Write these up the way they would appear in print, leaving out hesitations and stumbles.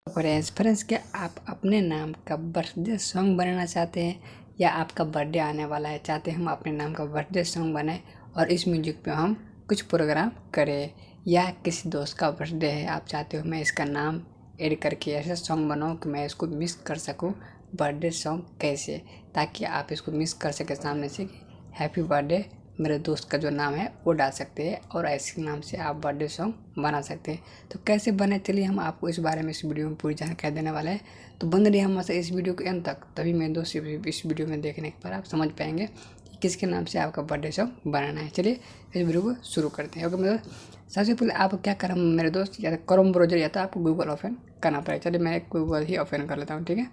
Friends क्या आप अपने नाम का बर्थडे सॉन्ग बनाना चाहते हैं, या आपका बर्थडे आने वाला है, चाहते हैं हम अपने नाम का बर्थडे सॉन्ग बनाएं और इस म्यूजिक पे हम कुछ प्रोग्राम करें, या किसी दोस्त का बर्थडे है आप चाहते हो मैं इसका नाम ऐड करके ऐसा सॉन्ग बनाऊं कि मैं इसको मिस कर सकूं बर्थडे सॉन्ग कैसे, ताकि आप इसको मिस कर सके सामने से कि हैप्पी बर्थडे मेरे दोस्त का जो नाम है वो डाल सकते हैं और ऐसे नाम से आप बर्थडे सॉन्ग बना सकते हैं। तो कैसे बने चलिए हम आपको इस बारे में इस वीडियो में पूरी जानकारी देने वाले हैं। तो बन रही हमसे इस वीडियो के अंत तक, तभी मेरे दोस्त इस वीडियो में देखने के बाद आप समझ पाएंगे कि किसके नाम से आपका बर्थडे सॉन्ग बनाना है। चलिए इस वीडियो को शुरू करते हैं। ओके मेरे दोस्त, सबसे पहले आप क्या करें मेरे दोस्त, या तो क्रोम ब्राउजर या तो आपको गूगल ओपन करना पड़ेगा। चलिए मैं गूगल ही ओपन कर लेता हूँ, ठीक है।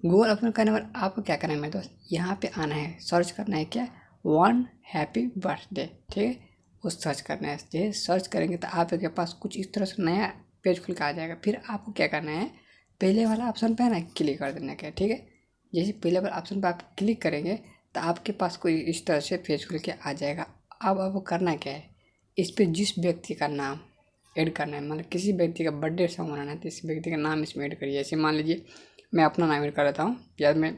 गूगल ओपन करने पर आपको क्या करना है मेरे दोस्त, यहाँ पे आना है, सर्च करना है क्या, वन हैप्पी बर्थडे, ठीक है। वो सर्च करना है। जैसे सर्च करेंगे तो आपके पास कुछ इस तरह से नया पेज खुल के आ जाएगा। फिर आपको क्या करना है, पहले वाला ऑप्शन पे ना क्लिक कर देना है, ठीक है। जैसे पहले वाला ऑप्शन पे आप क्लिक करेंगे तो आपके पास कोई इस तरह से पेज खुल के आ जाएगा। अब आपको करना क्या है, इस पर जिस व्यक्ति का नाम ऐड करना है, मतलब किसी व्यक्ति का बर्थडे सॉन्ग बनाना है तो इस व्यक्ति का नाम इसमें ऐड करिए। जैसे मान लीजिए मैं अपना नाम ऐड कर लेता हूँ, या मैं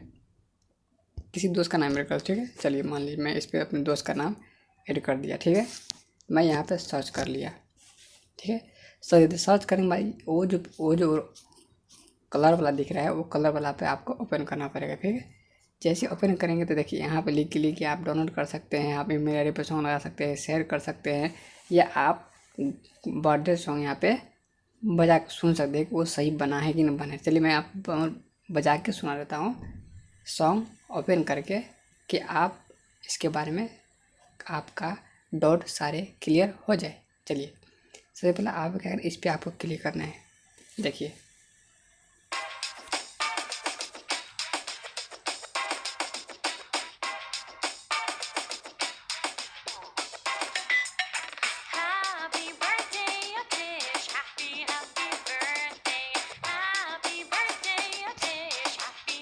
किसी दोस्त का नाम ऐड कर, ठीक है। चलिए मान लीजिए मैं इस पर अपने दोस्त का नाम ऐड कर दिया, ठीक है। मैं यहाँ पे सर्च कर लिया, ठीक है। सर्च करने के बाद वो जो कलर वाला दिख रहा है वो कलर वाला पे आपको ओपन करना पड़ेगा, ठीक है। जैसे ओपन करेंगे तो देखिए यहाँ पे लिख के आप डाउनलोड कर सकते हैं, आप ईमेल आईडी पे सॉन्ग लगा सकते हैं, शेयर कर सकते हैं, या आप बर्थडे सॉन्ग यहाँ पे बजा के सुन सकते हैं कि वो सही बना है कि नहीं बना है। चलिए मैं आप बजा के सुना देता हूँ सॉन्ग ओपन करके, कि आप इसके बारे में आपका डाउट सारे क्लियर हो जाए। चलिए सबसे पहले आप क्या करें, इस पर आपको क्लिक करना है। देखिए Happy birthday, ateesh. Happy birthday. Happy birthday, ateesh. Happy.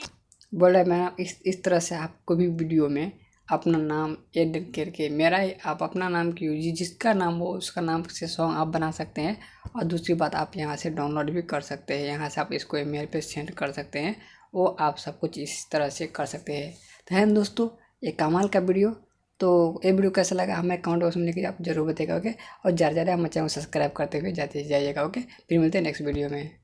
बोल रहा है मैं इस तरह से आपको भी वीडियो में अपना नाम ऐड करके, मेरा ही आप अपना नाम की जिसका नाम हो उसका नाम से सॉन्ग आप बना सकते हैं। और दूसरी बात, आप यहाँ से डाउनलोड भी कर सकते हैं, यहाँ से आप इसको ईमेल पे सेंड कर सकते हैं, वो आप सब कुछ इस तरह से कर सकते हैं। तो है दोस्तों ये कमाल का वीडियो। तो ये वीडियो कैसा लगा हमें कमेंट बॉक्स में लिखिए, आप जरूर बताइएगा, ओके। और ज़्यादा हमारे चैनल को सब्सक्राइब करते हुए जाते जाइएगा, ओके। फिर मिलते हैं नेक्स्ट वीडियो में।